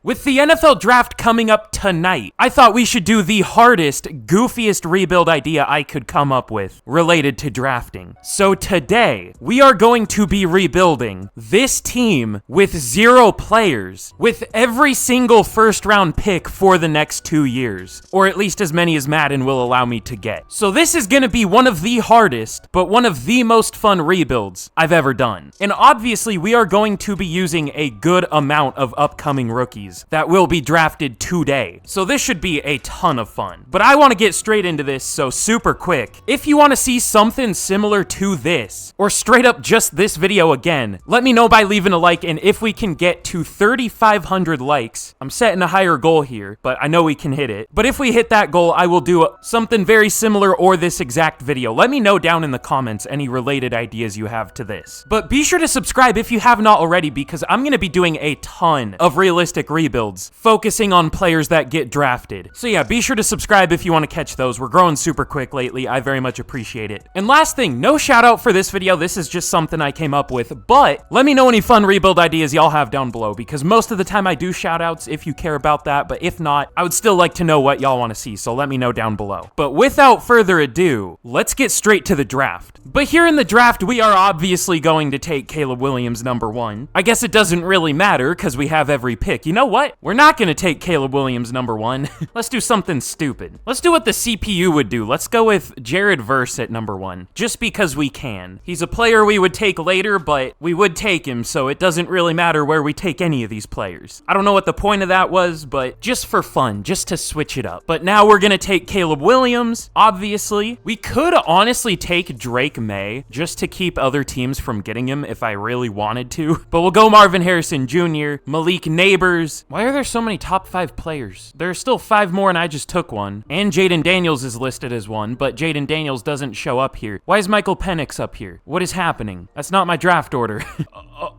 With the NFL draft coming up tonight, I thought we should do the hardest, goofiest rebuild idea I could come up with related to drafting. So today, we are going to be rebuilding this team with 0 players, with every single first round pick for the next 2 years, or at least as many as Madden will allow me to get. So this is going to be one of the hardest, but one of the most fun rebuilds I've ever done. And obviously, we are going to be using a good amount of upcoming rookies that will be drafted today. So this should be a ton of fun. But I want to get straight into this, so super quick. If you want to see something similar to this, or straight up just this video again, let me know by leaving a like, and if we can get to 3,500 likes, I'm setting a higher goal here, but I know we can hit it. But if we hit that goal, I will do something very similar or this exact video. Let me know down in the comments any related ideas you have to this. But be sure to subscribe if you have not already, because I'm going to be doing a ton of realistic rebuilds, focusing on players that get drafted. So yeah, be sure to subscribe if you want to catch those. We're growing super quick lately. I very much appreciate it. And last thing, no shout out for this video. This is just something I came up with, but let me know any fun rebuild ideas y'all have down below, because most of the time I do shout outs if you care about that, but if not, I would still like to know what y'all want to see, so let me know down below. But without further ado, let's get straight to the draft. But here in the draft, we are obviously going to take Caleb Williams #1. I guess it doesn't really matter because we have every pick. You know what? We're not going to take Caleb Williams #1. Let's do something stupid. Let's do what the CPU would do. Let's go with Jared Verse at #1, just because we can. He's a player we would take later, but we would take him, so it doesn't really matter where we take any of these players. I don't know what the point of that was, but just for fun, just to switch it up. But now we're going to take Caleb Williams, obviously. We could honestly take Drake May, just to keep other teams from getting him if I really wanted to. But we'll go Marvin Harrison Jr., Malik Neighbors. Why are there so many top 5 players? There are still 5 more and I just took one. And Jaden Daniels is listed as one, but Jaden Daniels doesn't show up here. Why is Michael Penix up here? What is happening? That's not my draft order.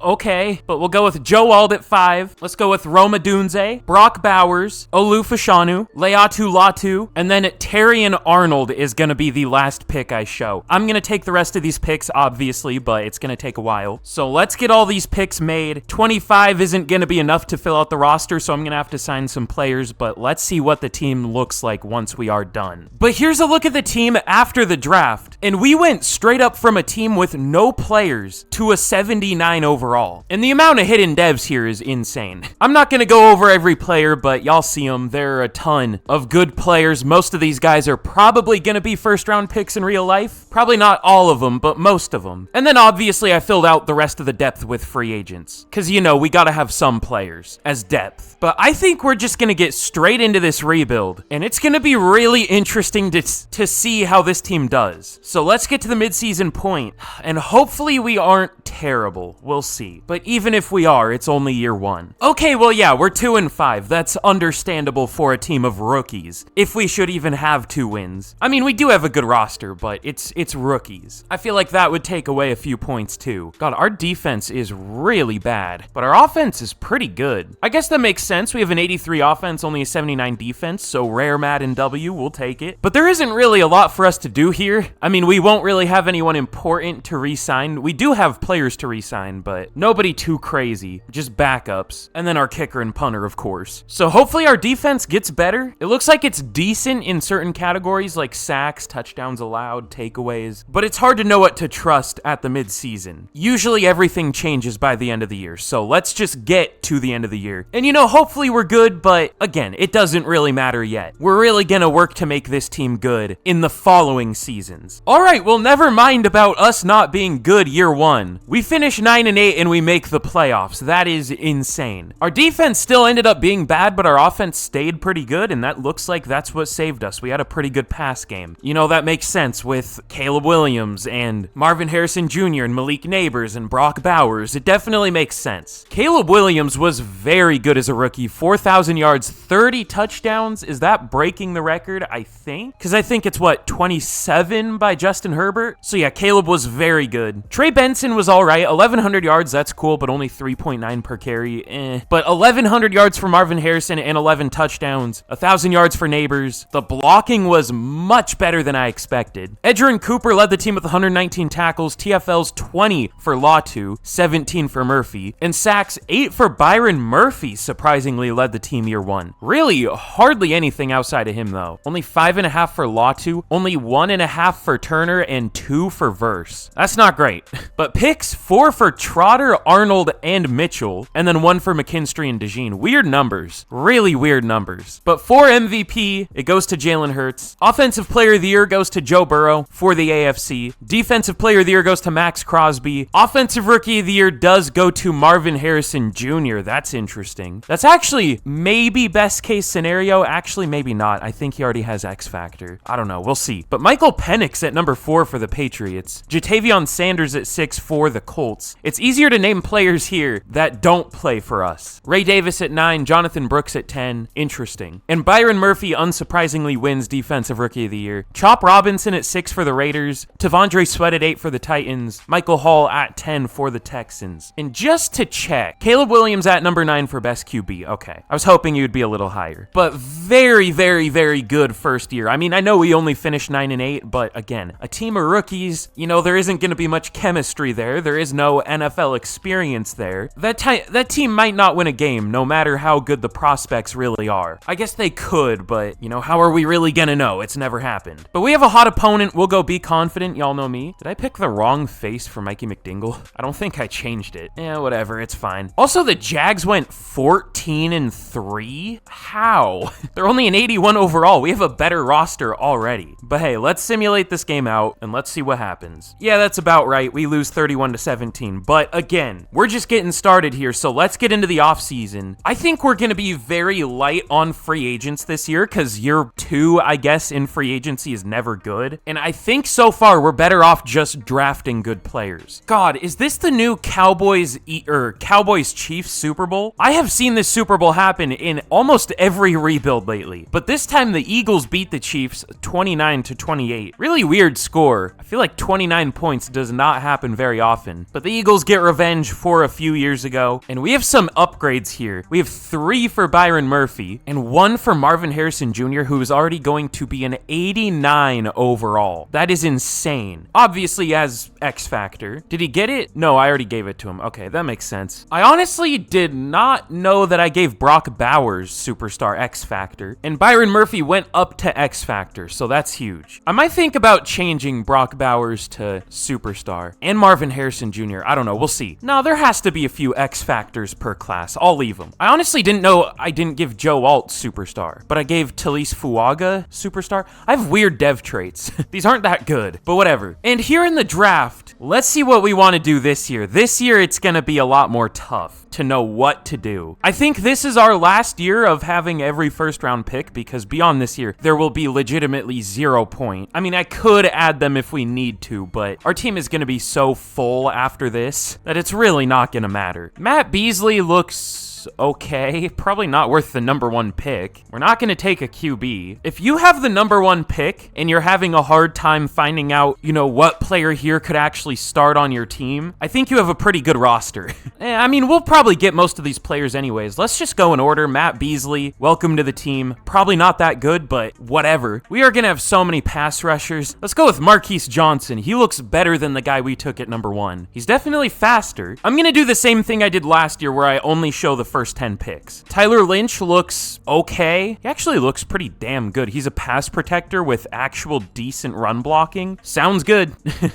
Okay, but we'll go with Joe Ald at 5. Let's go with Roma Dunze, Brock Bowers, Olu Fashanu, Leatu Latu, and then Terrian Arnold is going to be the last pick I show. I'm going to take the rest of these picks, obviously, but it's going to take a while. So let's get all these picks made. 25 isn't going to be enough to fill out the roster, so I'm going to have to sign some players, but let's see what the team looks like once we are done. But here's a look at the team after the draft, and we went straight up from a team with no players to a 79 overall. And the amount of hidden devs here is insane. I'm not going to go over every player, but y'all see them. There are a ton of good players. Most of these guys are probably going to be first round picks in real life. Probably not all of them, but most of them. And then obviously I filled out the rest of the depth with free agents. Because, you know, we got to have some players as depth. But I think we're just going to get straight into this rebuild. And it's going to be really interesting to see how this team does. So let's get to the midseason point. And hopefully we aren't terrible. We'll see. But even if we are, it's only year 1. Okay, well, yeah, we're 2-5. That's understandable for a team of rookies, if we should even have 2 wins. I mean, we do have a good roster, but it's rookies. I feel like that would take away a few points too. God, our defense is really bad, but our offense is pretty good. I guess that makes sense. We have an 83 offense, only a 79 defense, so rare Madden W, we'll take it. But there isn't really a lot for us to do here. I mean, we won't really have anyone important to re-sign. We do have players to re-sign, but nobody too crazy, just backups. And then our kicker and punter, of course. So hopefully our defense gets better. It looks like it's decent in certain categories like sacks, touchdowns allowed, takeaways, but it's hard to know what to trust at the midseason. Usually everything changes by the end of the year, so let's just get to the end of the year. And you know, hopefully we're good, but again, it doesn't really matter yet. We're really gonna work to make this team good in the following seasons. Alright, well, never mind about us not being good year 1. We finish 9-8 and we make the playoffs. That is insane. Our defense still ended up being bad, but our offense stayed pretty good, and that looks like that's what saved us. We had a pretty good pass game. You know, that makes sense with Caleb Williams and Marvin Harrison Jr. and Malik Neighbors and Brock Bowers. It definitely makes sense. Caleb Williams was very good as a rookie. 4,000 yards, 30 touchdowns. Is that breaking the record? I think. Because I think it's, what, 27 by Justin Herbert? So yeah, Caleb was very good. Trey Benson was all right. 1,100 yards, that's cool, but only 3.9 per carry, But 1,100 yards for Marvin Harrison and 11 touchdowns. 1,000 yards for Neighbors. The blocking was much better than I expected. Edgerrin Cooper led the team with 119 tackles, TFLs 20 for Latu, 17 for Murphy, and sacks 8 for Byron Murphy, surprisingly led the team year one. Really, hardly anything outside of him, though. Only 5.5 for Latu, only 1.5 for Turner, and 2 for Verse. That's not great. But picks, 4 for Trotter, Arnold, and Mitchell, and then 1 for McKinstry and DeJean. Weird numbers. Really weird numbers. But for MVP, it goes to Jalen Hurts. Offensive Player of the Year goes to Joe Burrow for the AFC. Defensive Player of the Year goes to Max Crosby. Offensive Rookie of the Year does go to Marvin Harrison Jr. That's interesting. That's actually maybe best case scenario. Actually, maybe not. I think he already has X Factor. I don't know. We'll see. But Michael Penix at number 4 for the Patriots. Jatavion Sanders at 6 for the Colts. It's easier to name players here that don't play for us. Ray Davis at 9, Jonathan Brooks at 10. Interesting. And Byron Murphy unsurprisingly wins Defensive Rookie of the Year. Chop Robinson at 6 for the Raiders. Tavondre Sweat at 8 for the Titans. Michael Hall at 10 for the Texans. And just to check, Caleb Williams at number 9 for best QB. Okay. I was hoping you'd be a little higher. But very, very, very good first year. I mean, I know we only finished 9-8, but again, a team of rookies, you know, there isn't going to be much chemistry there. There is no NFL experience there. That team might not win a game, no matter how good the prospects really are. I guess they could, but, you know, how are we really going to know? It's never happened. But we have a hot opponent. We'll go Be Confident. Y'all know me. Did I pick the wrong face for Mikey McDingle? I don't think I changed it. Yeah, whatever. It's fine. Also, the Jags went 14-3? How? They're only an 81 overall. We have a better roster already. But hey, let's simulate this game out and let's see what happens. Yeah, that's about right. We lose 31-17. But again, we're just getting started here, so let's get into the offseason. I think we're going to be very light on free agents this year because year 2, I guess, in free agency is never good. And I think so far we're better off just drafting good players. God, is this the new Cowboys-Chiefs Super Bowl? I have seen this Super Bowl happen in almost every rebuild lately. But this time the Eagles beat the Chiefs 29-28. Really weird score. I feel like 29 points does not happen very often. But the Eagles get revenge for a few years ago. And we have some upgrades here. We have 3 for Byron Murphy and 1 for Marvin Harrison Jr., who is already going to be an 89 overall. That is insane. Obviously has X Factor. Did he get it? No, I already gave it to him. Okay, that makes sense. I honestly did not know that I gave Brock Bowers Superstar X Factor. And Byron Murphy went up to X Factor, so that's huge. I might think about changing Brock Bowers to Superstar. And Marvin Harrison Jr. I don't know. We'll see. No, there has to be a few X Factors per class. I'll leave them. I honestly didn't know I didn't give Joe Alt Superstar, but I gave Talise Fuaga Superstar. I have weird dev traits. These aren't that good, but whatever. And here in the draft, let's see what we want to do this year. This year, it's going to be a lot more tough to know what to do. I think this is our last year of having every first round pick because beyond this year, there will be legitimately 0 point. I mean, I could add them if we need to, but our team is going to be so full after this that it's really not going to matter. Matt Beasley looks okay, probably not worth the number 1 pick. We're not going to take a QB. If you have the number 1 pick and you're having a hard time finding out, you know, what player here could actually start on your team, I think you have a pretty good roster. I mean, we'll probably get most of these players anyways. Let's just go in order. Matt Beasley, welcome to the team. Probably not that good, but whatever. We are going to have so many pass rushers. Let's go with Marquise Johnson. He looks better than the guy we took at number 1. He's definitely faster. I'm going to do the same thing I did last year where I only show the first 10 picks. Tyler Lynch looks okay. He actually looks pretty damn good. He's a pass protector with actual decent run blocking. Sounds good.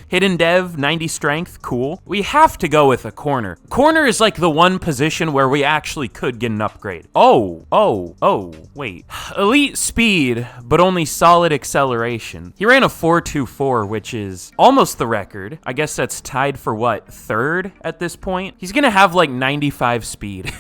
Hidden dev, 90 strength, cool. We have to go with a corner. Corner is like the one position where we actually could get an upgrade. Wait. Elite speed, but only solid acceleration. He ran a 4.24, which is almost the record. I guess that's tied for what, 3rd at this point? He's gonna have like 95 speed.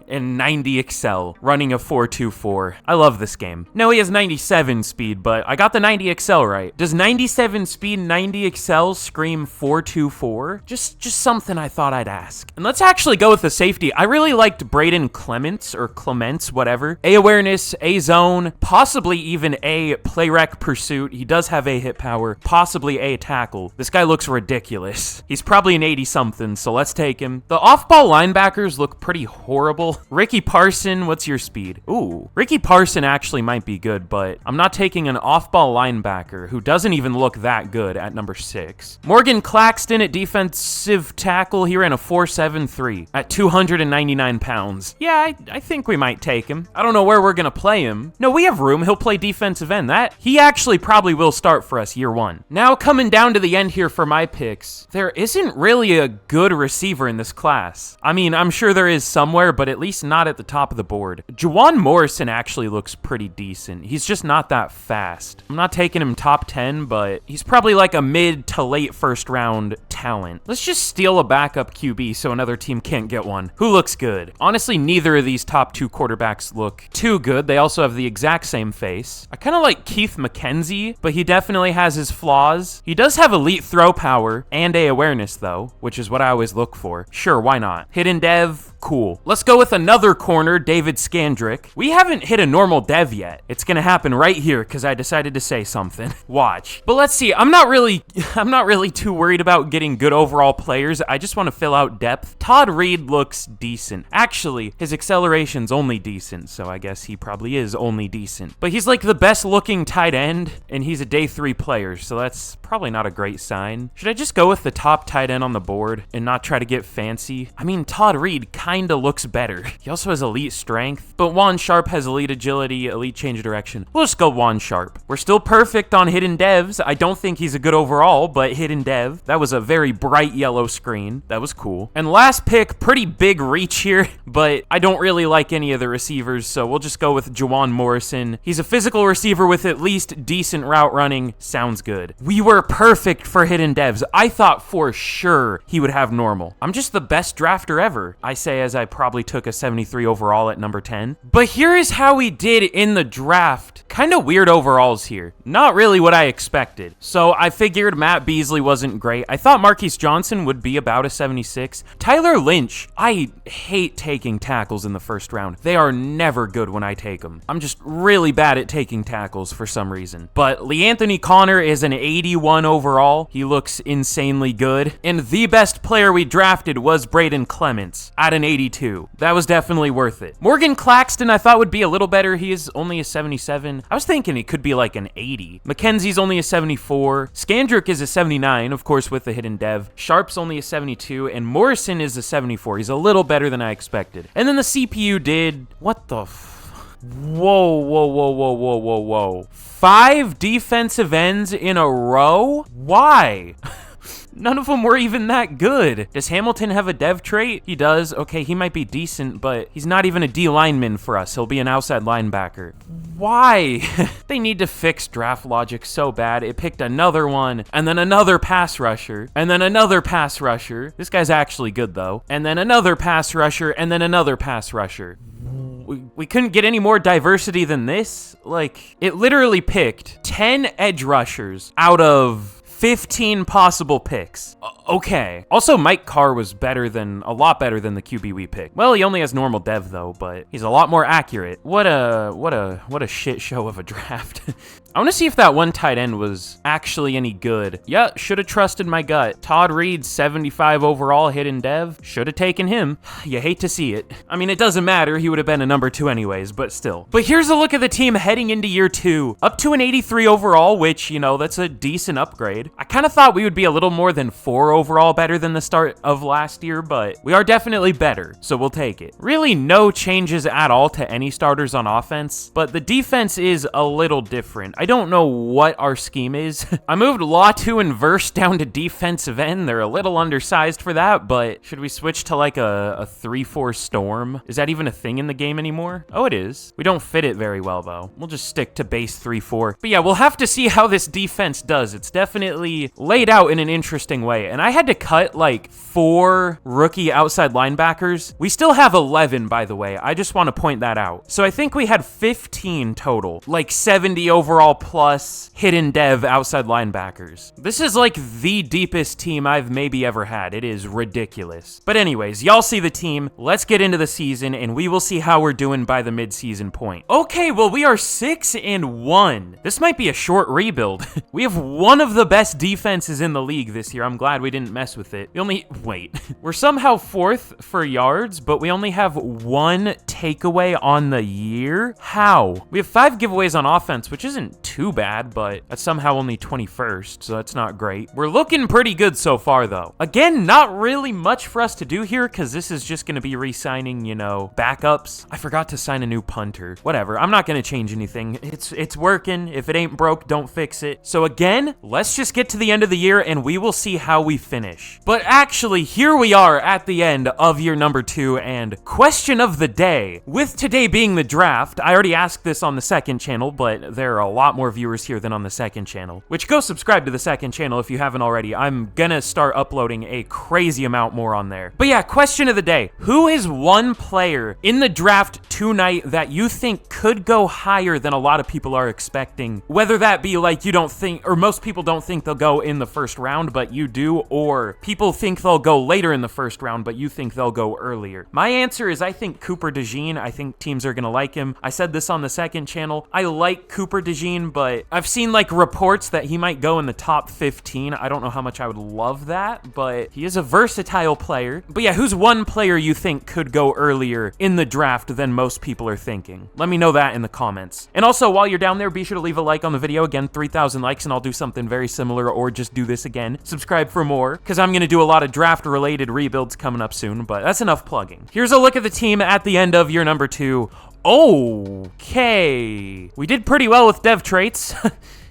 and 90 Excel, running a 4.24. I love this game. No, he has 97 speed, but I got the 90 Excel right. Does 97 speed, 90 Excel scream 4.24? Just something I thought I'd ask. And let's actually go with the safety. I really liked Braden Clements, or Clements, whatever. A awareness, A zone, possibly even A play rec pursuit. He does have A hit power, possibly A tackle. This guy looks ridiculous. He's probably an 80-something, so let's take him. The off-ball linebackers look pretty horrible. Ricky Parson, what's your speed? Ooh, Ricky Parson actually might be good, but I'm not taking an off-ball linebacker who doesn't even look that good at number 6. Morgan Claxton at defensive tackle. He ran a 4.73 at 299 pounds. Yeah, I think we might take him. I don't know where we're gonna play him. No, we have room. He'll play defensive end. He actually probably will start for us year 1. Now coming down to the end here for my picks, there isn't really a good receiver in this class. I mean, I'm sure there is somewhere, but at least not at the top of the board. Juwan Morrison actually looks pretty decent. He's just not that fast. I'm not taking him top 10, but he's probably like a mid to late first round talent. Let's just steal a backup QB so another team can't get one. Who looks good? Honestly, neither of these top 2 quarterbacks look too good. They also have the exact same face. I kind of like Keith McKenzie, but he definitely has his flaws. He does have elite throw power and A awareness though, which is what I always look for. Sure, why not? Hidden dev, cool. Let's go with another corner, David Skandrick. We haven't hit a normal dev yet. It's gonna happen right here because I decided to say something. Watch. But let's see. I'm not really too worried about getting good overall players. I just want to fill out depth. Todd Reed looks decent. Actually, his acceleration's only decent, so I guess he probably is only decent. But he's like the best looking tight end, and he's a day 3 player, so that's probably not a great sign. Should I just go with the top tight end on the board and not try to get fancy? I mean, Todd Reed kinda looks better. He also has elite strength, but Juan Sharp has elite agility, elite change of direction. We'll just go Juan Sharp. We're still perfect on hidden devs. I don't think he's a good overall, but hidden dev. That was a very bright yellow screen. That was cool. And last pick, pretty big reach here, but I don't really like any of the receivers, so we'll just go with Juwan Morrison. He's a physical receiver with at least decent route running. Sounds good. We were perfect for hidden devs. I thought for sure he would have normal. I'm just the best drafter ever, I say as I probably took a 73 overall at number 10. But here is how we did in the draft. Kind of weird overalls here. Not really what I expected. So I figured Matt Beasley wasn't great. I thought Marquise Johnson would be about a 76. Tyler Lynch, I hate taking tackles in the first round. They are never good when I take them. I'm just really bad at taking tackles for some reason. But LeAnthony Connor is an 81 overall. He looks insanely good. And the best player we drafted was Braden Clements at an 82. That was definitely worth it. Morgan Claxton I thought would be a little better. He is only a 77. I was thinking he could be like an 80. McKenzie's only a 74. Skandrick is a 79, of course, with the hidden dev. Sharp's only a 72, and Morrison is a 74. He's a little better than I expected. And then the CPU did... What the Whoa. 5 defensive ends in a row? Why? None of them were even that good. Does Hamilton have a dev trait? He does. Okay, he might be decent, but he's not even a D lineman for us. He'll be an outside linebacker. Why? They need to fix draft logic so bad. It picked another one, and then another pass rusher, and then another pass rusher. This guy's actually good, though. And then another pass rusher, and then another pass rusher. We couldn't get any more diversity than this? Like, it literally picked 10 edge rushers out of 15 possible picks. Okay. Also, Mike Carr was a lot better than the QB we picked. Well, he only has normal dev though, but he's a lot more accurate. What a shit show of a draft. I want to see if that one tight end was actually any good. Yeah, should have trusted my gut. Todd Reed, 75 overall, hidden dev. Should have taken him. You hate to see it. I mean, it doesn't matter. He would have been a number 2 anyways, but still. But here's a look at the team heading into year 2. Up to an 83 overall, which, you know, that's a decent upgrade. I kind of thought we would be a little more than 4 overall better than the start of last year, but we are definitely better, so we'll take it. Really no changes at all to any starters on offense, but the defense is a little different. I don't know what our scheme is. I moved Latu and Verse down to defensive end. They're a little undersized for that, but should we switch to like a 3-4 Storm? Is that even a thing in the game anymore? Oh, it is. We don't fit it very well, though. We'll just stick to base 3-4. But yeah, we'll have to see how this defense does. It's definitely laid out in an interesting way. And I had to cut like 4 rookie outside linebackers. We still have 11, by the way. I just want to point that out. So I think we had 15 total, like 70 overall plus hidden dev outside linebackers. This is like the deepest team I've maybe ever had. It is ridiculous. But anyways, y'all see the team. Let's get into the season and we will see how we're doing by the mid-season point. Okay, well, we are 6-1. This might be a short rebuild. We have one of the best defenses in the league this year. I'm glad we didn't mess with it. We're somehow 4th for yards, but we only have 1 takeaway on the year? How? We have 5 giveaways on offense, which isn't too bad, but that's somehow only 21st, so that's not great. We're looking pretty good so far, though. Again, not really much for us to do here, because this is just going to be re-signing, you know, backups. I forgot to sign a new punter. Whatever, I'm not going to change anything. It's working. If it ain't broke, don't fix it. So again, let's just get to the end of the year, and we will see how we finish. But actually, here we are at the end of year number 2, and question of the day. With today being the draft, I already asked this on the second channel, but there are a lot more viewers here than on the second channel, which go subscribe to the second channel if you haven't already. I'm gonna start uploading a crazy amount more on there. But yeah, question of the day. Who is one player in the draft tonight that you think could go higher than a lot of people are expecting? Whether that be like you don't think, or most people don't think they'll go in the first round, but you do, or people think they'll go later in the first round, but you think they'll go earlier. My answer is I think Cooper DeJean. I think teams are gonna like him. I said this on the second channel. I like Cooper DeJean, but I've seen like reports that he might go in the top 15. I don't know how much I would love that, but he is a versatile player. But yeah, who's one player you think could go earlier in the draft than most people are thinking? Let me know that in the comments. And also, while you're down there, be sure to leave a like on the video. Again, 3,000 likes and I'll do something very similar or just do this again. Subscribe for more, because I'm gonna do a lot of draft-related rebuilds coming up soon, but that's enough plugging. Here's a look at the team at the end of year number 2. Okay. We did pretty well with dev traits.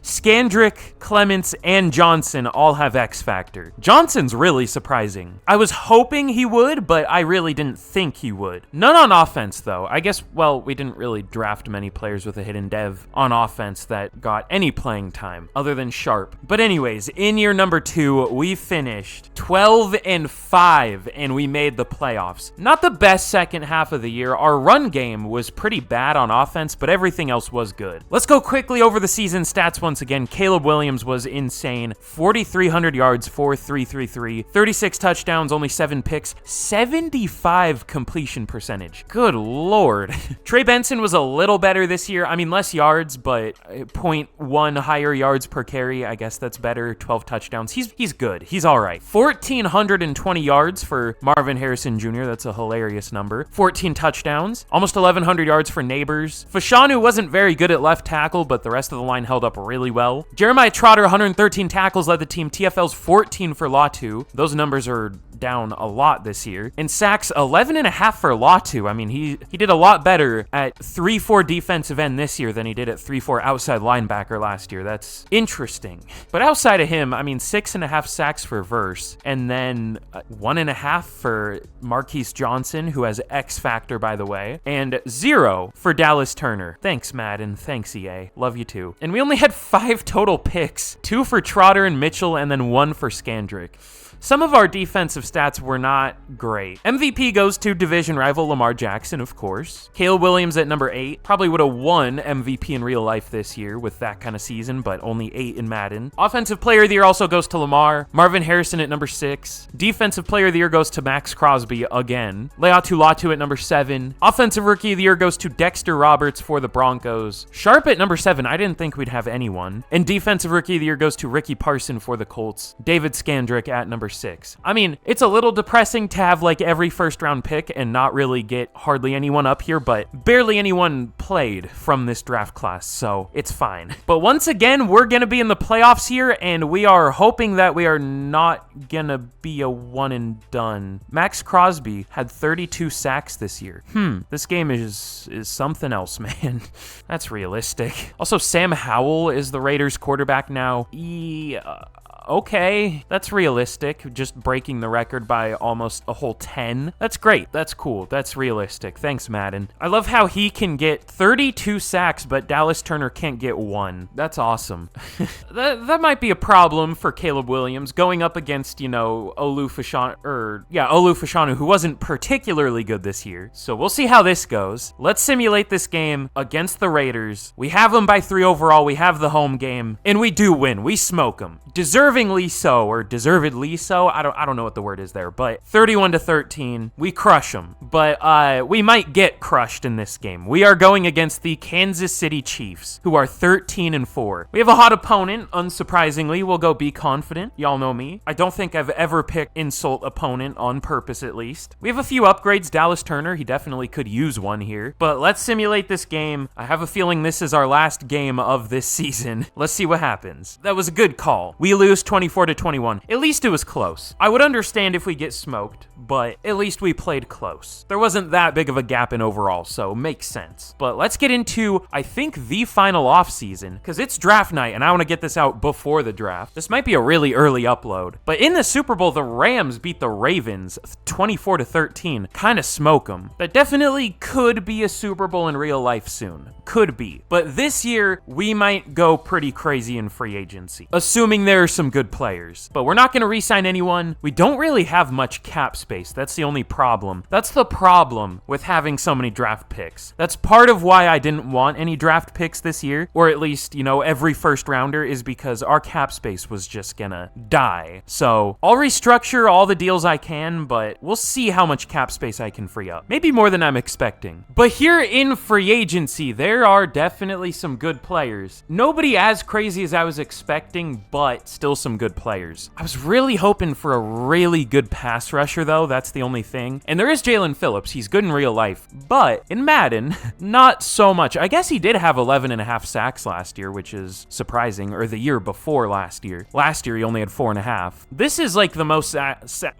Scandrick, Clements, and Johnson all have X Factor. Johnson's really surprising. I was hoping he would, but I really didn't think he would. None on offense, though. I guess, well, we didn't really draft many players with a hidden dev on offense that got any playing time, other than Sharp. But anyways, in year number 2, we finished 12-5, and we made the playoffs. Not the best second half of the year. Our run game was pretty bad on offense, but everything else was good. Let's go quickly over the season stats once again. Caleb Williams was insane. 4,300 yards, 4,333, 36 touchdowns, only 7 picks, 75 completion percentage. Good Lord. Trey Benson was a little better this year. I mean, less yards, but 0.1 higher yards per carry. I guess that's better. 12 touchdowns. He's good. He's all right. 1,420 yards for Marvin Harrison Jr. That's a hilarious number. 14 touchdowns. Almost 1,100 yards for Neighbors. Fashanu wasn't very good at left tackle, but the rest of the line held up really well. Jeremiah Trotter, 113 tackles, led the team. TFL's 14 for Latu. Those numbers are down a lot this year. And sacks, 11.5 for Latu. I mean, he did a lot better at 3-4 defensive end this year than he did at 3-4 outside linebacker last year. That's interesting. But outside of him, I mean, 6.5 sacks for Verse, and then 1.5 for Marquise Johnson, who has X Factor, by the way, and 0 for Dallas Turner. Thanks, Madden. Thanks, EA. Love you too. And we only had 5 total picks, 2 for Trotter and Mitchell, and then 1 for Scandrick. Some of our defensive stats were not great. MVP goes to division rival Lamar Jackson, of course. Caleb Williams at number 8. Probably would have won MVP in real life this year with that kind of season, but only 8 in Madden. Offensive Player of the Year also goes to Lamar. Marvin Harrison at number 6. Defensive Player of the Year goes to Max Crosby again. Leatu Latu at number 7. Offensive Rookie of the Year goes to Dexter Roberts for the Broncos. Sharp at number 7. I didn't think we'd have anyone. And Defensive Rookie of the Year goes to Ricky Parson for the Colts. David Scandrick at number number 6. I mean, it's a little depressing to have like every first round pick and not really get hardly anyone up here, but barely anyone played from this draft class, so it's fine. But once again, we're gonna be in the playoffs here, and we are hoping that we are not gonna be a one and done. Max Crosby had 32 sacks this year. This game is something else, man. That's realistic. Also, Sam Howell is the Raiders quarterback now. Okay, that's realistic. Just breaking the record by almost a whole 10. That's great. That's cool. That's realistic. Thanks, Madden. I love how he can get 32 sacks, but Dallas Turner can't get 1. That's awesome. that might be a problem for Caleb Williams going up against, you know, Olu Fashanu, who wasn't particularly good this year. So we'll see how this goes. Let's simulate this game against the Raiders. We have them by 3 overall. We have the home game, and we do win. We smoke them. Deservedly so, or deservedly so. I don't know what the word is there, but 31-13, we crush them. But we might get crushed in this game. We are going against the Kansas City Chiefs, who are 13-4. We have a hot opponent, unsurprisingly. We'll go be confident. Y'all know me. I don't think I've ever picked insult opponent on purpose, at least. We have a few upgrades. Dallas Turner, he definitely could use one here. But let's simulate this game. I have a feeling this is our last game of this season. Let's see what happens. That was a good call. We lose 24-21. At least it was close. I would understand if we get smoked, but at least we played close. There wasn't that big of a gap in overall, so makes sense. But let's get into, I think, the final offseason, because it's draft night, and I want to get this out before the draft. This might be a really early upload. But in the Super Bowl, the Rams beat the Ravens 24-13. Kind of smoke them. That definitely could be a Super Bowl in real life soon. Could be. But this year, we might go pretty crazy in free agency, assuming there are some good players. But we're not going to re-sign anyone. We don't really have much cap space. That's the only problem. That's the problem with having so many draft picks. That's part of why I didn't want any draft picks this year, or at least, you know, every first rounder, is because our cap space was just gonna die. So I'll restructure all the deals I can, but we'll see how much cap space I can free up. Maybe more than I'm expecting. But here in free agency, there are definitely some good players. Nobody as crazy as I was expecting, but still some good players. I was really hoping for a really good pass rusher, though. That's the only thing. And there is Jalen Phillips. He's good in real life, but in Madden, not so much. I guess he did have 11.5 sacks last year, which is surprising, or the year before last year. Last year, he only had 4.5. This is like the most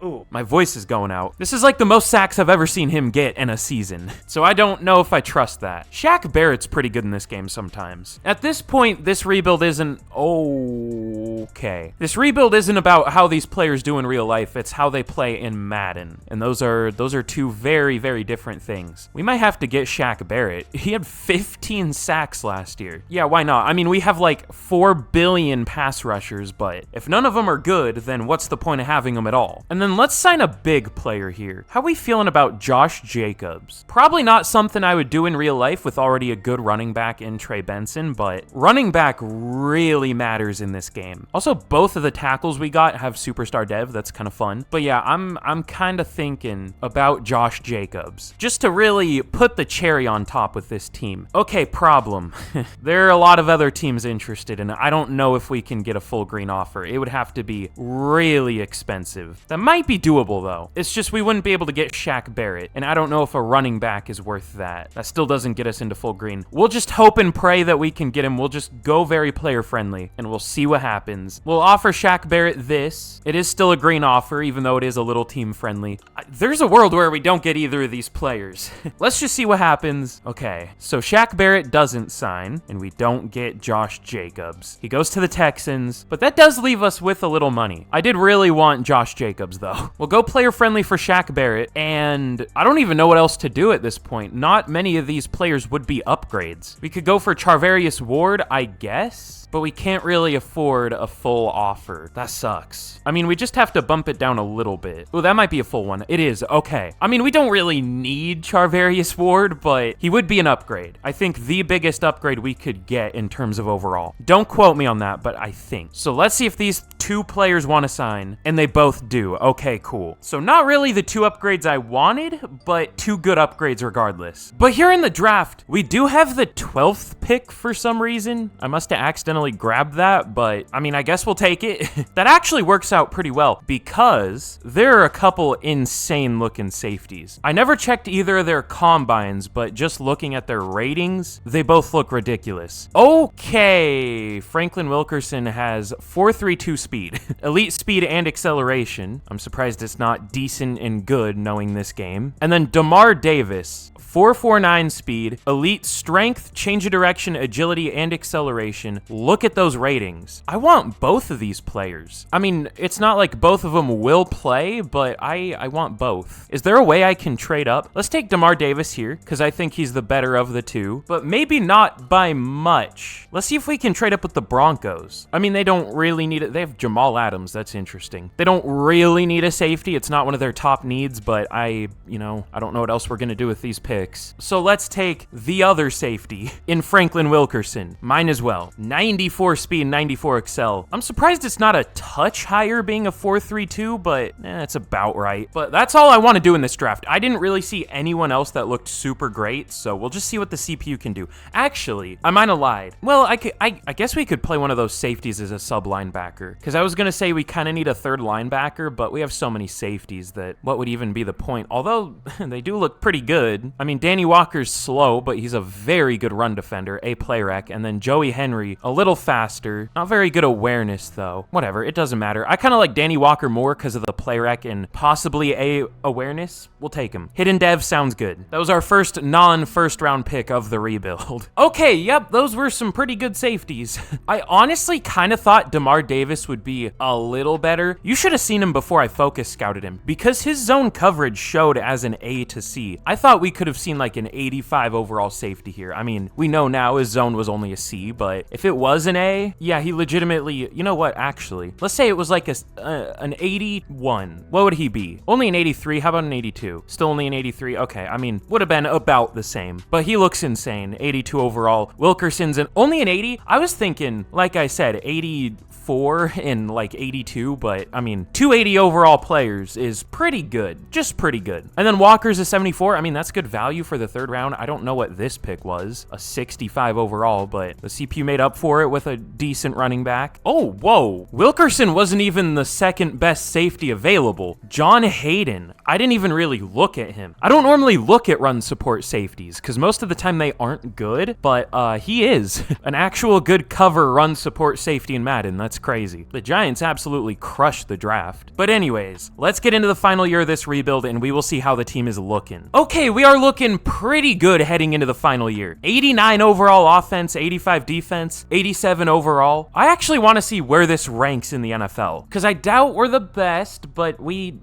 ooh, my voice is going out. This is like the most sacks I've ever seen him get in a season. So I don't know if I trust that. Shaq Barrett's pretty good in this game sometimes. At this point, this rebuild isn't okay. This rebuild isn't about how these players do in real life. It's how they play in Madden. And those are two very, very different things. We might have to get Shaq Barrett. He had 15 sacks last year. Yeah, why not? I mean, we have like 4 billion pass rushers, but if none of them are good, then what's the point of having them at all? And then let's sign a big player here. How are we feeling about Josh Jacobs? Probably not something I would do in real life with already a good running back in Trey Benson, but running back really matters in this game. Also, both of the tackles we got have superstar dev. That's kind of fun. But yeah, I'm kind of thinking about Josh Jacobs just to really put the cherry on top with this team. Okay, problem. There are a lot of other teams interested, and I don't know if we can get a full green offer. It would have to be really expensive. That might be doable, though. It's just we wouldn't be able to get Shaq Barrett, and I don't know if a running back is worth that. That still doesn't get us into full green. We'll just hope and pray that we can get him. We'll just go very player-friendly, and we'll see what happens. We'll offer Shaq Barrett this. It is still a green offer, even though it is a little team-friendly. There's a world where we don't get either of these players. Let's just see what happens. Okay, so Shaq Barrett doesn't sign, and we don't get Josh Jacobs. He goes to the Texans, but that does leave us with a little money. I did really want Josh Jacobs, though. We'll go player-friendly for Shaq Barrett, and I don't even know what else to do at this point. Not many of these players would be upgrades. We could go for Charvarius Ward, I guess, but we can't really afford a full offer. That sucks. I mean, we just have to bump it down a little bit. Oh, that might be a full one. It is. Okay. I mean, we don't really need Charvarius Ward, but he would be an upgrade. I think the biggest upgrade we could get in terms of overall. Don't quote me on that, but I think. So let's see if these two players want to sign, and they both do. Okay, cool. So not really the 2 upgrades I wanted, but 2 good upgrades regardless. But here in the draft, we do have the 12th pick pick for some reason. I must have accidentally grabbed that, but I mean, I guess we'll take it. That actually works out pretty well because there are a couple insane looking safeties. I never checked either of their combines, but just looking at their ratings, they both look ridiculous. Okay, Franklin Wilkerson has 4.32 speed, elite speed and acceleration. I'm surprised it's not decent and good knowing this game. And then DeMar Davis, 4.49 speed, elite strength, change of direction, agility, and acceleration. Look at those ratings. I want both of these players. I mean, it's not like both of them will play, but I want both. Is there a way I can trade up? Let's take DeMar Davis here, because I think he's the better of the two, but maybe not by much. Let's see if we can trade up with the Broncos. I mean, they don't really need it. They have Jamal Adams. That's interesting. They don't really need a safety. It's not one of their top needs, but I don't know what else we're going to do with these picks. So let's take the other safety in Franklin Wilkerson. Mine as well. 94 speed, 94 excel. I'm surprised it's not a touch higher being a 4.32, but it's about right. But that's all I want to do in this draft. I didn't really see anyone else that looked super great, so we'll just see what the CPU can do. Actually, I might have lied. Well, I guess we could play one of those safeties as a sub linebacker, because I was going to say we kind of need a third linebacker, but we have so many safeties that what would even be the point? Although they do look pretty good. I mean, Danny Walker's slow, but he's a very good run defender, a play rec, and then Joey Henry, a little faster. Not very good awareness, though. Whatever, it doesn't matter. I kind of like Danny Walker more because of the play rec and possibly a awareness. We'll take him. Hidden dev sounds good. That was our first non-first round pick of the rebuild. Okay, yep, those were some pretty good safeties. I honestly kind of thought DeMar Davis would be a little better. You should have seen him before I focus scouted him, because his zone coverage showed as an A to C. I thought we could have seen like an 85 overall safety here. I mean, we know now his zone was only a C, but if it was an A, yeah, he legitimately, you know what, actually, let's say it was like an 81. What would he be? Only an 83. How about an 82? Still only an 83. Okay, I mean, would have been about the same, but he looks insane. 82 overall. Wilkerson's only an 80. I was thinking, like I said, 84 and like 82, but I mean, 280 overall players is pretty good. Just pretty good. And then Walker's a 74. I mean, that's good value for the third round. I don't know what this pick was. A 65 overall, but the CPU made up for it with a decent running back. Oh, whoa. Wilkerson wasn't even the second best safety available. John Hayden. I didn't even really look at him. I don't normally look at run support safeties because most of the time they aren't good, but he is an actual good cover run support safety in Madden. That's crazy. The Giants absolutely crushed the draft. But anyways, let's get into the final year of this rebuild and we will see how the team is looking. Okay, we are looking pretty good heading into the final year. 89 overall offense, 85 defense, 87 overall. I actually want to see where this ranks in the NFL because I doubt we're the best, but we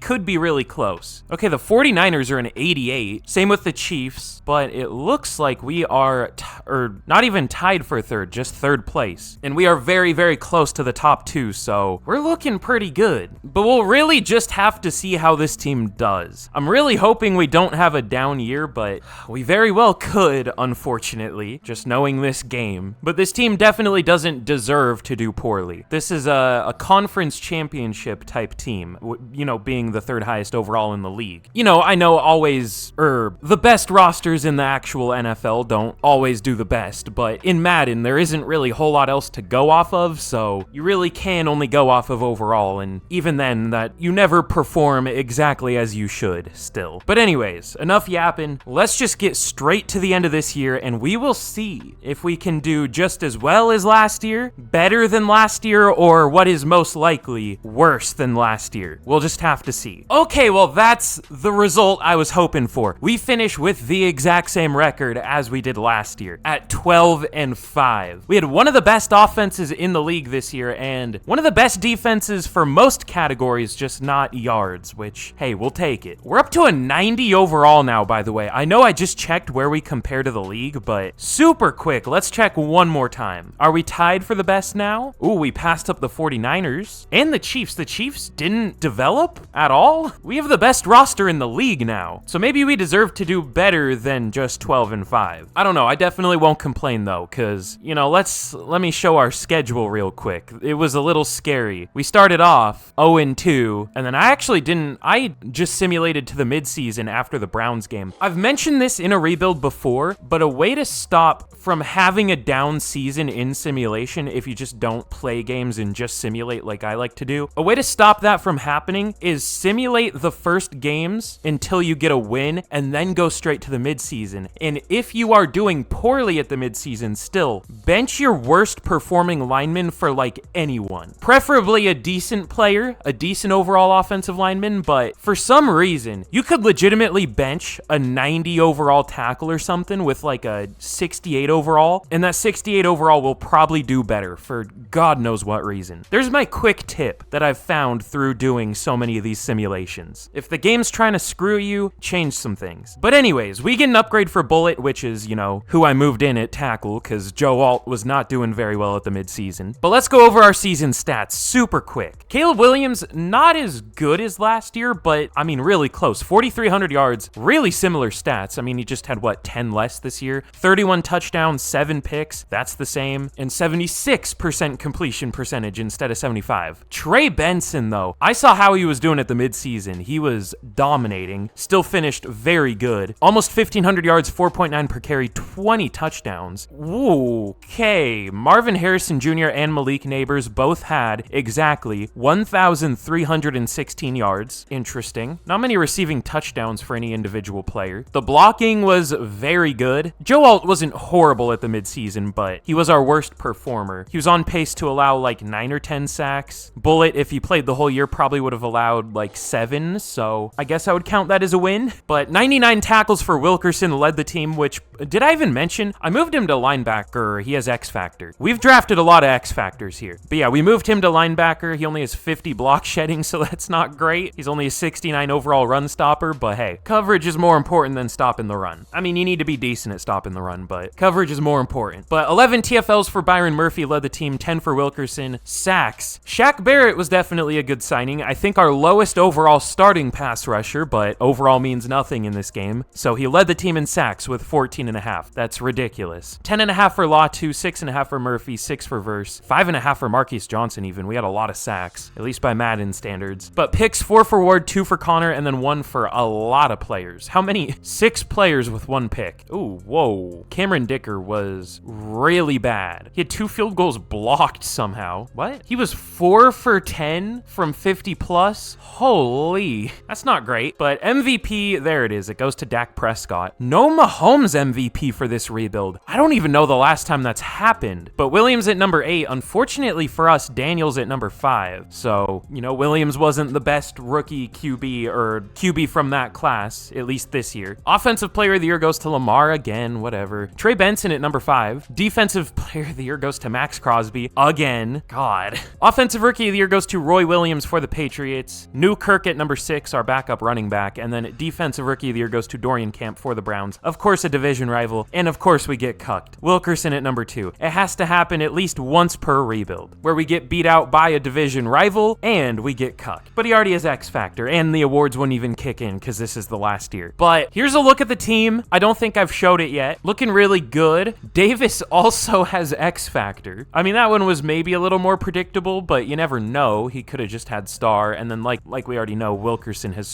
could be really close. Okay, the 49ers are an 88. Same with the Chiefs, but it looks like we are not even tied for third, just third place. And we are very, very close to the top two, so we're looking pretty good. But we'll really just have to see how this team does. I'm really hoping we don't have a down year, but we very well could, unfortunately, just knowing this game. But this team definitely doesn't deserve to do poorly. This is a conference championship type team, being the third highest overall in the league. I know the best rosters in the actual NFL don't always do the best, but in Madden, there isn't really a whole lot else to go off of, so you really can only go off of overall, and even then, that you never perform exactly as you should still. But anyways, enough yapping. Let's just get straight to the end of this year, and we will see if we can do just as well as last year, better than last year, or what is most likely worse than last year. We'll just have to see. Okay, well, that's the result I was hoping for. We finish with the exact same record as we did last year at 12-5. We had one of the best offenses in the league this year and one of the best defenses for most categories, just not yards, which, hey, we'll take it. We're up to a 90 overall now, by the way. I know I just checked where we compare to the league, but super quick. Let's check one more time. Are we tied for the best now? Ooh, we passed up the 49ers and the Chiefs. The Chiefs didn't develop at all. We have the best roster in the league now, so maybe we deserve to do better than just 12-5. I don't know. I definitely won't complain though, because let me show our schedule real quick. It was a little scary. We started off 0-2, and then I just simulated to the midseason after after the Browns game. I've mentioned this in a rebuild before, but a way to stop from having a down season in simulation, if you just don't play games and just simulate like I like to do, a way to stop that from happening is simulate the first games until you get a win and then go straight to the midseason. And if you are doing poorly at the midseason still, bench your worst performing lineman for like anyone. Preferably a decent player, a decent overall offensive lineman, but for some reason, you could legitimately bench a 90 overall tackle or something with like a 68 overall, and that 68 overall will probably do better for God knows what reason. There's my quick tip that I've found through doing so many of these simulations. If the game's trying to screw you, change some things. But anyways, we get an upgrade for Bullet, which is, you know, who I moved in at tackle because Joe Alt was not doing very well at the midseason. But let's go over our season stats super quick. Caleb Williams, not as good as last year, but I mean, really close. 4,300 yards, really similar stats. I mean, he just had, what, 10 less this year? 31 touchdowns, 7 picks, that's the same, and 76% completion percentage instead of 75. Trey Benson, though, I saw how he was doing at the midseason. He was dominating, still finished very good. Almost 1,500 yards, 4.9 per carry, 20 touchdowns. Ooh, okay. Marvin Harrison Jr. and Malik Neighbors both had exactly 1,316 yards. Interesting. Not many receiving touchdowns for any individual player. The blocking was very good. Joe Alt wasn't horrible at the midseason, but he was our worst performer. He was on pace to allow like 9 or 10 sacks. Bullet, if he played the whole year, probably would have allowed like 7, so I guess I would count that as a win. But 99 tackles for Wilkerson led the team, which, did I even mention? I moved him to linebacker. He has X Factor. We've drafted a lot of X Factors here. But yeah, we moved him to linebacker. He only has 50 block shedding, so that's not great. He's only a 69 overall run stopper, but hey, coverage is more important than stopping the run. I mean, you need to be decent at stopping the run, but coverage is more important. But 11 TFLs for Byron Murphy led the team, 10 for Wilkerson. Sacks. Shaq Barrett was definitely a good signing. I think our lowest overall starting pass rusher, but overall means nothing in this game. So he led the team in sacks with 14.5. That's ridiculous. 10.5 for Latu, 6.5 for Murphy, 6 for Verse, 5.5 for Marquise Johnson even. We had a lot of sacks, at least by Madden standards. But picks, 4 for Ward, 2 for Connor, and then 1 for a lot of players. How many? 6 players with 1 pick. Ooh, whoa. Cameron Dicker was really bad. He had 2 field goals blocked somehow. What? He was 4 for 10 from 50 plus? Holy. That's not great. But MVP, there it is. It goes to Dak Prescott. No Mahomes MVP for this rebuild. I don't even know the last time that's happened. But Williams at number 8. Unfortunately for us, Daniels at number 5. So, you know, Williams wasn't the best rookie QB or QB from that class, at least this year. Offensive player of the year goes to Lamar again, whatever. Trey Benson at number 5. Defensive player of the year goes to Max Crosby again. God. Offensive rookie of the year goes to Roy Williams for the Patriots. New Kirk at number 6, our backup running back. And then defensive rookie of the year goes to Dorian Camp for the Browns. Of course, a division rival. And of course, we get cucked. Wilkerson at number 2. It has to happen at least once per rebuild, where we get beat out by a division rival and we get cucked. But he already has X Factor, and the awards wouldn't even kick in because this is the last year. But here's a look at the team. I don't think I've showed it yet. Looking really good. Davis also has X Factor. I mean, that one was maybe a little more predictable, but you never know. He could have just had star, and then like we already know, Wilkerson has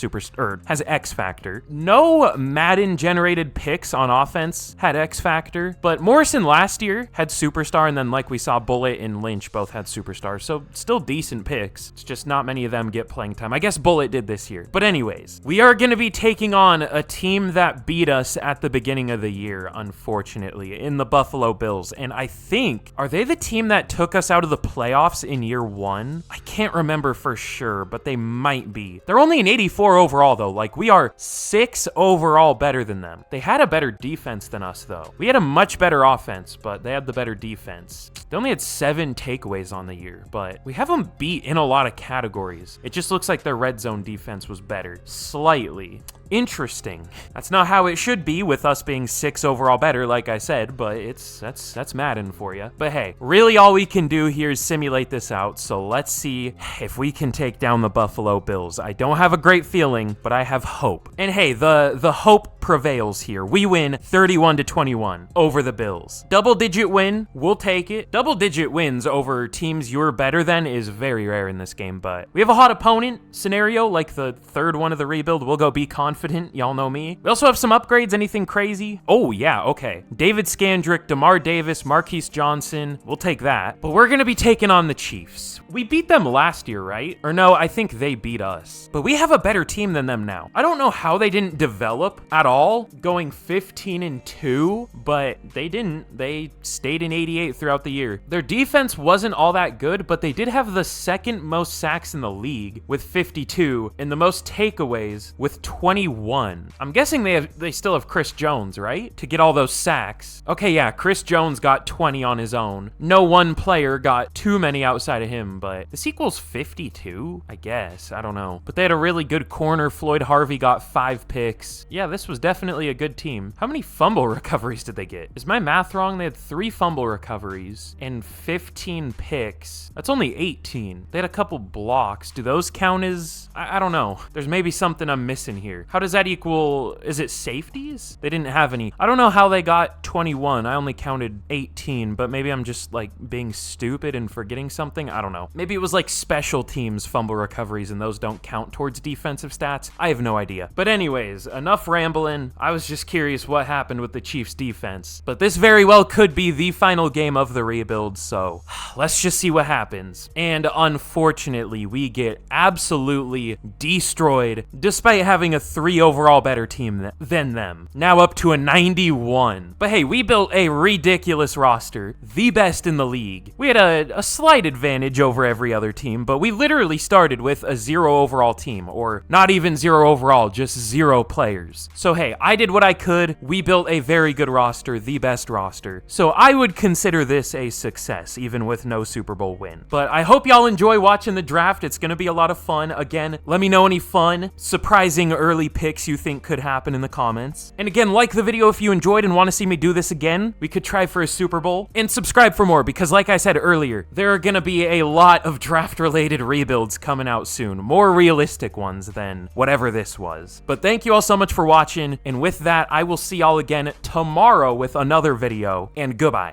has X Factor. No Madden generated picks on offense had X Factor, but Morrison last year had superstar, and then like we saw, Bullet and Lynch both had superstars, so still decent picks. It's just not many of them get playing time. I guess Bullet did this year. But anyways, we are going to be taking on a team that beat us at the beginning of the year, unfortunately, in the Buffalo Bills. And I think, are they the team that took us out of the playoffs in year 1? I can't remember for sure, but they might be. They're only an 84 overall, though. Like, we are 6 overall better than them. They had a better defense than us, though. We had a much better offense, but they had the better defense. They only had 7 takeaways on the year, but we have them beat in a lot of categories. It just looks like their red zone defense was better. Slightly. Interesting. That's not how it should be with us being 6 overall better, like I said, but that's Madden for you. But hey, really all we can do here is simulate this out, so let's see if we can take down the Buffalo Bills. I don't have a great feeling, but I have hope. And hey, the hope prevails here. We win 31-21 over the Bills. Double-digit win, we'll take it. Double-digit wins over teams you're better than is very rare in this game, but we have a hot opponent scenario, like the third one of the rebuild. We'll go be confident confident, y'all know me. We also have some upgrades, anything crazy? Oh yeah, okay. David Scandrick, DeMar Davis, Marquise Johnson, we'll take that. But we're gonna be taking on the Chiefs. We beat them last year, right? Or no, I think they beat us. But we have a better team than them now. I don't know how they didn't develop at all, going 15-2, but they didn't. They stayed in 88 throughout the year. Their defense wasn't all that good, but they did have the second most sacks in the league with 52 and the most takeaways with 21. I'm guessing they still have Chris Jones, right? To get all those sacks. Okay, yeah, Chris Jones got 20 on his own. No one player got too many outside of him, but this equals 52, I guess. I don't know. But they had a really good corner. Floyd Harvey got 5 picks. Yeah, this was definitely a good team. How many fumble recoveries did they get? Is my math wrong? They had 3 fumble recoveries and 15 picks. That's only 18. They had a couple blocks. Do those count as... I don't know. There's maybe something I'm missing here. How does that equal... Is it safeties? They didn't have any. I don't know how they got 21. I only counted 18, but maybe I'm just like being stupid and forgetting something. I don't know. Maybe it was like special teams fumble recoveries and those don't count towards defensive stats. I have no idea. But anyways, enough rambling. I was just curious what happened with the Chiefs defense. But this very well could be the final game of the rebuild, so let's just see what happens. And unfortunately, we get absolutely destroyed despite having a 3 overall better team than them. Now up to a 91. But hey, we built a ridiculous roster, the best in the league. We had a slight advantage over every other team, but we literally started with a 0 overall team, or not even 0 overall, just 0 players. So hey, I did what I could. We built a very good roster, the best roster. So I would consider this a success, even with no Super Bowl win. But I hope y'all enjoy watching the draft. It's gonna be a lot of fun. Again, let me know any fun, surprising early picks you think could happen in the comments. And again, like the video if you enjoyed and want to see me do this again. We could try for a Super Bowl. And subscribe for more, because like I said earlier, there are gonna be a lot of draft-related rebuilds coming out soon. More realistic ones than whatever this was. But thank you all so much for watching, and with that, I will see y'all again tomorrow with another video, and goodbye.